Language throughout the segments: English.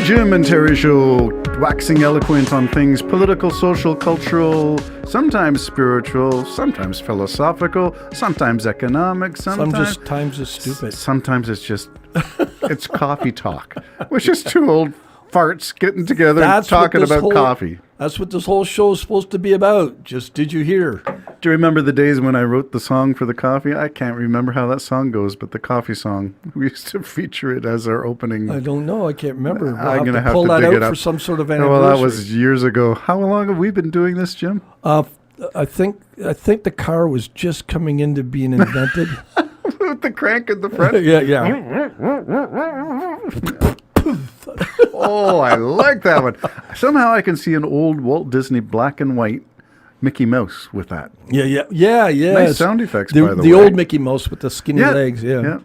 Jim and Terry Show, waxing eloquent on things political, social, cultural, sometimes spiritual, sometimes philosophical, sometimes economic, sometimes it's stupid. Sometimes it's just, it's coffee talk. We're just two old farts getting together and talking about coffee. That's what this whole show is supposed to be about. Just did you hear? Do you remember the days when I wrote the song for the coffee? I can't remember how that song goes, but the coffee song, we used to feature it as our opening. I don't know. I can't remember. I'm going to have pull to that dig out it up for some sort of anniversary. Well, that was years ago. How long have we been doing this, Jim? I think the car was just coming into being invented. With the crank in the front? Yeah. Oh, I like that one. Somehow I can see an old Walt Disney black and white Mickey Mouse with that. Yeah. Nice sound effects, by the way. The old Mickey Mouse with the skinny legs, yeah.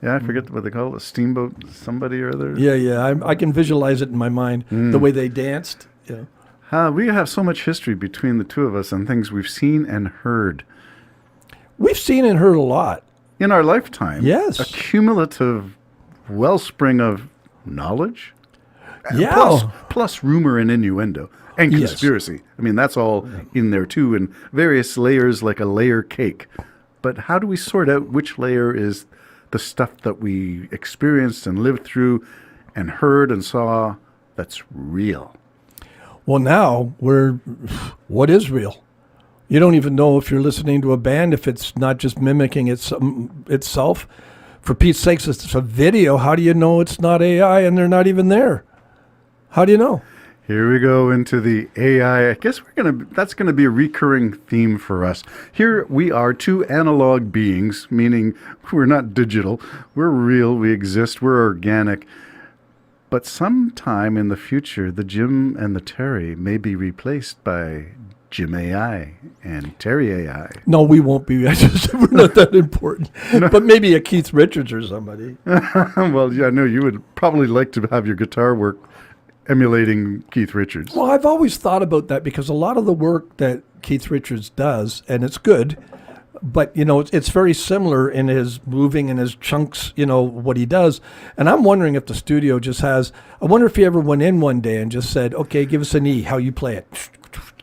Yeah, I forget what they call it, a steamboat somebody or other. Yeah. I can visualize it in my mind, the way they danced. Yeah. We have so much history between the two of us and things we've seen and heard. We've seen and heard a lot. In our lifetime. Yes. A cumulative wellspring of knowledge. Yeah. Plus rumor and innuendo. And conspiracy. Yes. I mean, that's all in there too, and various layers like a layer cake. But how do we sort out which layer is the stuff that we experienced and lived through and heard and saw that's real? Well, now what is real? You don't even know if you're listening to a band if it's not just mimicking itself. For Pete's sakes, it's a video. How do you know it's not AI and they're not even there? How do you know? Here we go into the AI. I guess that's gonna be a recurring theme for us. Here we are, two analog beings, meaning we're not digital. We're real, we exist, we're organic. But sometime in the future, the Jim and the Terry may be replaced by Jim AI and Terry AI. No, we won't be. We're not that important. No. But maybe a Keith Richards or somebody. Well, yeah, I know you would probably like to have your guitar work emulating Keith Richards. Well, I've always thought about that because a lot of the work that Keith Richards does, and it's good, but, it's very similar in his moving and his chunks, what he does. And I'm wondering if the studio just I wonder if he ever went in one day and just said, okay, give us an E, how you play it.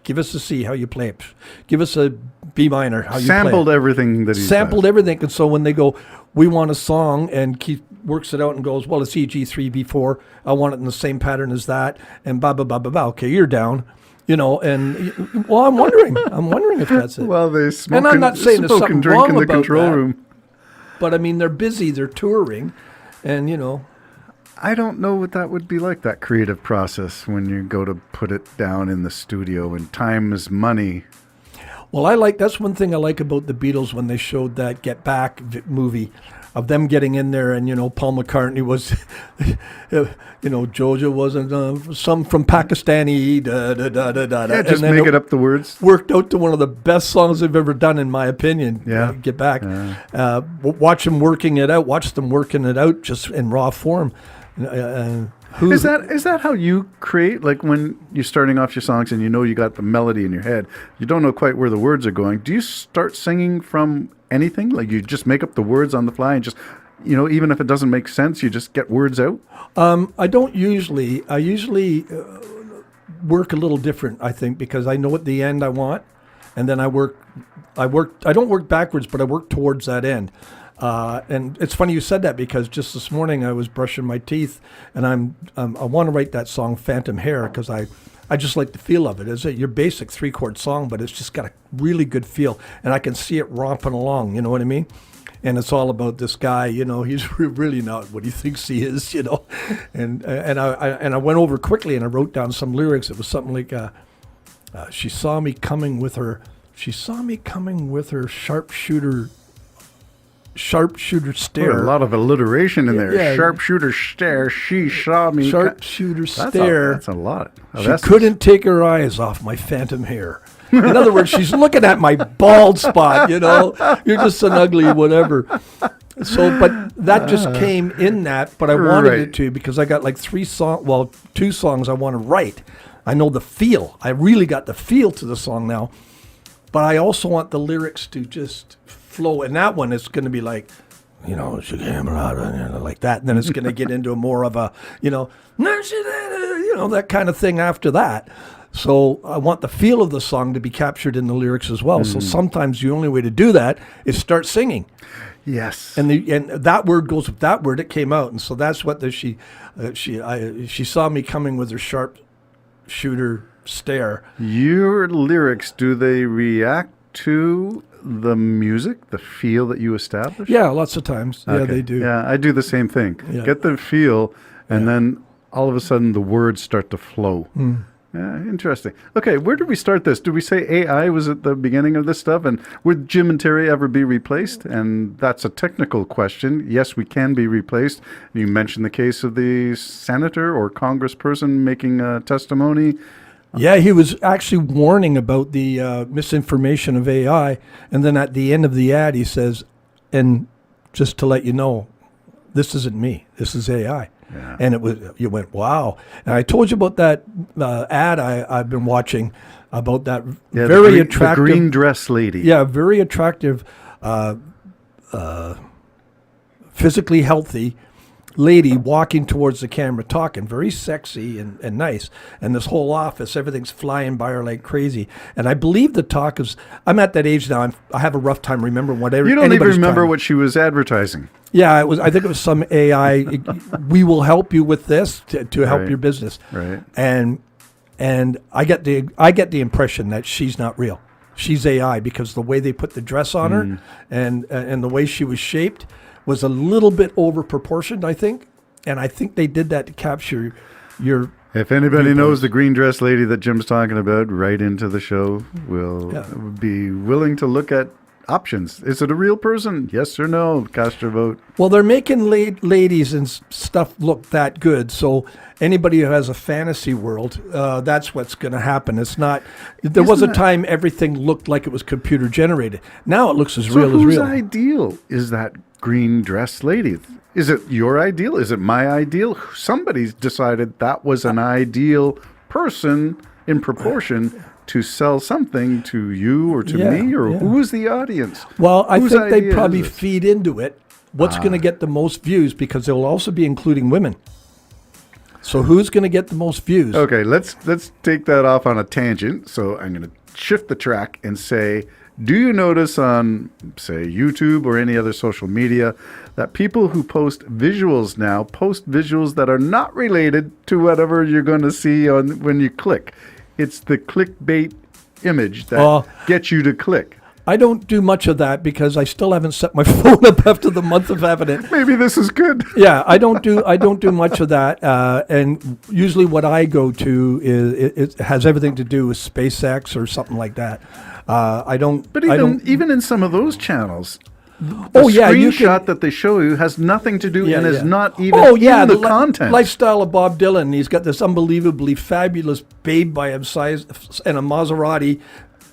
Give us a C, how you play it. Give us a B minor, how you play it. Sampled everything that he Sampled everything. And so when they go, we want a song, and Keith works it out and goes, well, it's E, G3, B4. I want it in the same pattern as that. And blah, blah, blah, blah, blah. Okay, you're down. And, well, I'm wondering if that's it. Well, they smoke and I'm not saying there's something drink wrong in the about control that, room. But, I mean, they're busy. They're touring. And, I don't know what that would be like, that creative process, when you go to put it down in the studio and time is money. Well, that's one thing I like about the Beatles when they showed that Get Back movie of them getting in there, and, Paul McCartney was, Georgia wasn't some from Pakistani, Yeah, just making up the words. Worked out to one of the best songs they've ever done, in my opinion. Yeah. Get Back. Yeah. Watch them working it out just in raw form. Is that how you create? Like when you're starting off your songs and you got the melody in your head, you don't know quite where the words are going. Do you start singing from anything? Like you just make up the words on the fly and just, even if it doesn't make sense, you just get words out? I don't usually. I usually work a little different, I think, because I know what the end I want, and then I don't work backwards, but I work towards that end. And it's funny you said that, because just this morning I was brushing my teeth, and I want to write that song Phantom Hair, because I just like the feel of it. It's your basic 3-chord song, but it's just got a really good feel, and I can see it romping along, you know what I mean? And it's all about this guy, he's really not what he thinks he is, And I went over quickly and I wrote down some lyrics. It was something like, she saw me coming with her sharpshooter stare. Oh, a lot of alliteration in there. Yeah. Sharpshooter stare. She saw me. Sharpshooter stare. That's a lot. She couldn't take her eyes off my phantom hair. In other words, she's looking at my bald spot, You're just an ugly whatever. So, but that just came in that, but I wanted it to, because I got like 2 songs I want to write. I know the feel. I really got the feel to the song now. But I also want the lyrics to just flow. And that one is going to be like, she came out like that. And then it's going to get into more of a, that kind of thing after that. So I want the feel of the song to be captured in the lyrics as well. So sometimes the only way to do that is start singing. Yes. And that word goes with that word. It came out, and so that's what she saw me coming with her sharp shooter stare. Your lyrics, do they react to the music, the feel that you establish? Yeah, lots of times. Yeah, Okay. they do. Yeah, I do the same thing. Yeah. Get the feel, and then all of a sudden the words start to flow. Yeah, interesting. Okay, where did we start this? Did we say AI was at the beginning of this stuff? And would Jim and Terry ever be replaced? And that's a technical question. Yes, we can be replaced. You mentioned the case of the senator or congressperson making a testimony. Yeah, he was actually warning about the misinformation of AI, and then at the end of the ad, he says, "And just to let you know, this isn't me. This is AI." Yeah. And you went, wow. And I told you about that ad I've been watching about that very attractive, the green dress lady. yeah, very attractive, physically healthy lady walking towards the camera talking, very sexy and nice. And this whole office, everything's flying by her like crazy. And I believe the talk is, I'm at that age now, I have a rough time remembering whatever. You don't even remember what she was advertising. Yeah, I think it was some AI. We will help you with this to help Right. your business. Right. And I get the impression that she's not real. She's AI because the way they put the dress on her and the way she was shaped was a little bit over proportioned, I think. And I think they did that to capture your. If anybody knows the green dress lady that Jim's talking about, write into the show. We'll be willing to look at options. Is it a real person? Yes or no? Cast your vote. Well, they're making ladies and stuff look that good. So anybody who has a fantasy world, that's what's going to happen. It's not. There was a time everything looked like it was computer generated. Now it looks as real as whose real. ideal is that green dress lady? Is it your ideal? Is it my ideal? Somebody's decided that was an ideal person in proportion to sell something to you or to me, or who's the audience? Well, I Whose think they idea probably is this? feed into it what's going to get the most views because they'll also be including women. So who's going to get the most views? Okay, let's take that off on a tangent. So I'm going to shift the track and say, do you notice on, say, YouTube or any other social media that people who post visuals now post visuals that are not related to whatever you're going to see on when you click? It's the clickbait image that gets you to click. I don't do much of that because I still haven't set my phone up after the month of having it. Maybe this is good. Yeah, I don't do much of that. And usually, what I go to is it has everything to do with SpaceX or something like that. I don't. But I don't, even in some of those channels, the you screenshot can, that they show you has nothing to do and is not even the in the content. Lifestyle of Bob Dylan. He's got this unbelievably fabulous babe by his size and a Maserati.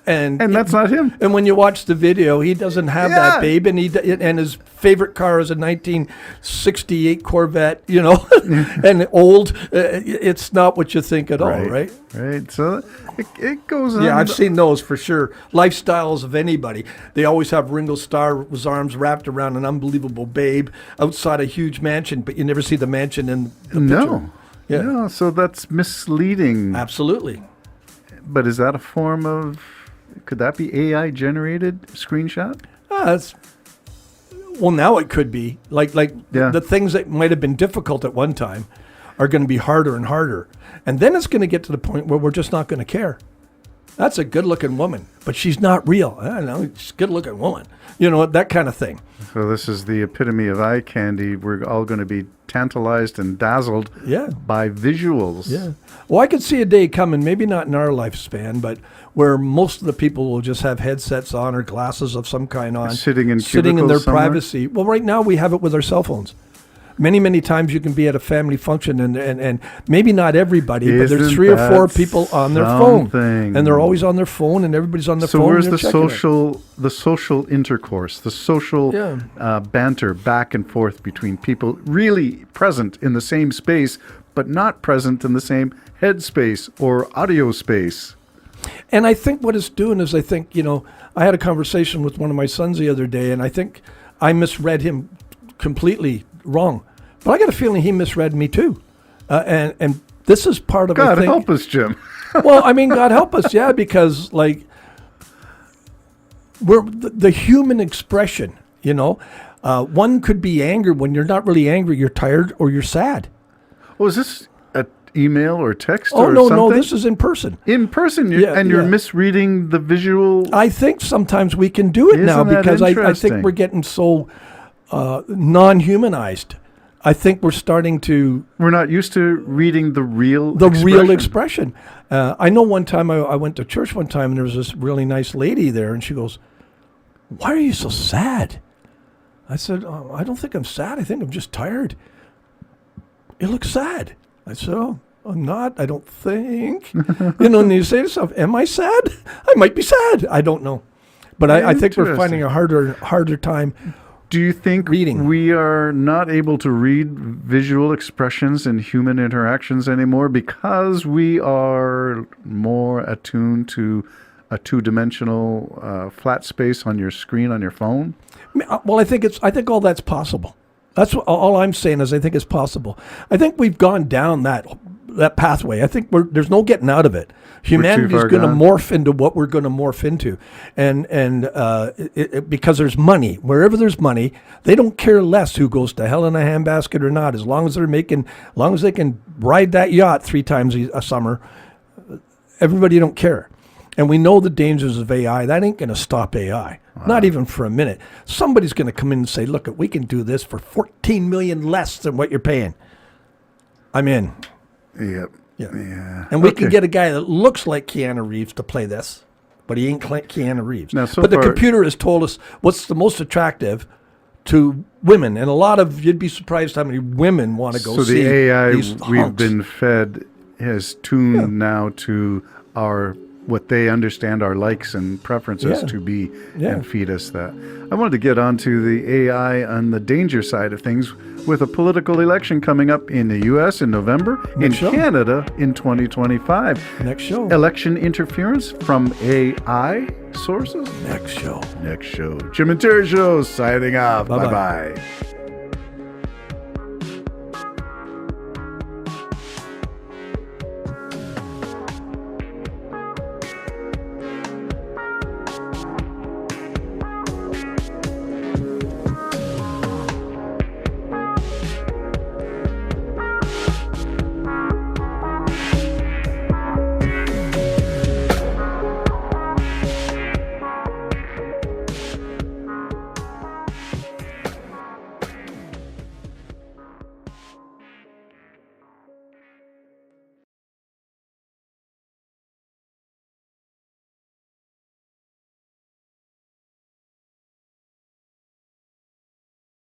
And that's not him. And when you watch the video, he doesn't have that babe, and and his favorite car is a 1968 Corvette, and old. It's not what you think at all, right? Right. So it goes on. Yeah, I've seen those for sure. Lifestyles of anybody. They always have Ringo Starr's arms wrapped around an unbelievable babe outside a huge mansion, but you never see the mansion in the picture. Yeah. No, so that's misleading. Absolutely. But is that a form of? Could that be AI generated screenshot? Well, now it could be. Like the things that might have been difficult at one time are going to be harder and harder. And then it's going to get to the point where we're just not going to care. That's a good-looking woman, but she's not real. I don't know, she's a good-looking woman. That kind of thing. So this is the epitome of eye candy. We're all going to be tantalized and dazzled by visuals. Yeah. Well, I could see a day coming, maybe not in our lifespan, but where most of the people will just have headsets on or glasses of some kind on. Sitting in their somewhere? privacy. Well, right now we have it with our cell phones. Many, many times you can be at a family function and maybe not everybody, but there's 3 or 4 people on their phone. And they're always on their phone and everybody's on their phone. So where's the social intercourse, the social banter back and forth between people really present in the same space, but not present in the same headspace or audio space? And I think what it's doing is I had a conversation with one of my sons the other day, and I think I misread him completely wrong. But I got a feeling he misread me too. And this is part of, I God think, help us, Jim. well, I mean, God help us, yeah, because like we're the human expression, you know. One could be angry when you're not really angry, you're tired or you're sad. Oh, is this an email or text Oh or no, something? no, this is in person. In person, Yeah, and you're yeah. misreading the visual. I think sometimes we can do it now Isn't that because I think interesting? we're getting so non-humanized. I think we're starting to We're not used to reading the real real expression. I know one time I went to church one time and there was this really nice lady there and she goes, "Why are you so sad?" I said, "Oh, I don't think I'm sad. I think I'm just tired." "You look sad." I said, "Oh, I'm not. I don't think." You know, and you say to yourself, "Am I sad? I might be sad. I don't know." But I think we're finding a harder time. Do you think Reading. we are not able to read visual expressions in human interactions anymore because we are more attuned to a two-dimensional flat space on your screen on your phone? Well, I think all that's possible. That's all I'm saying is I think it's possible. I think we've gone down that pathway. I think there's no getting out of it. Humanity is far going to gone. morph into what we're going to morph into, and because there's money. Wherever there's money, they don't care less who goes to hell in a handbasket or not. As long as they can ride that yacht 3 times a summer, everybody don't care. And we know the dangers of AI. That ain't going to stop AI. Not even for a minute. Somebody's going to come in and say, "Look, we can do this for 14 million less than what you're paying." I'm in. Yep. Yeah. And we can get a guy that looks like Keanu Reeves to play this, but he ain't Keanu Reeves. Now, so but the far- computer has told us what's the most attractive to women. And you'd be surprised how many women want to go So see the AI these we've hunks. been fed has tuned now to what they understand our likes and preferences Yeah. to be Yeah. and feed us that. I wanted to get onto the AI on the danger side of things with a political election coming up in the U.S. in November, in Next show. Canada in 2025. Next show. Election interference from AI sources? Next show. Next show. Jim and Terry Show signing off. Bye-bye. Bye-bye.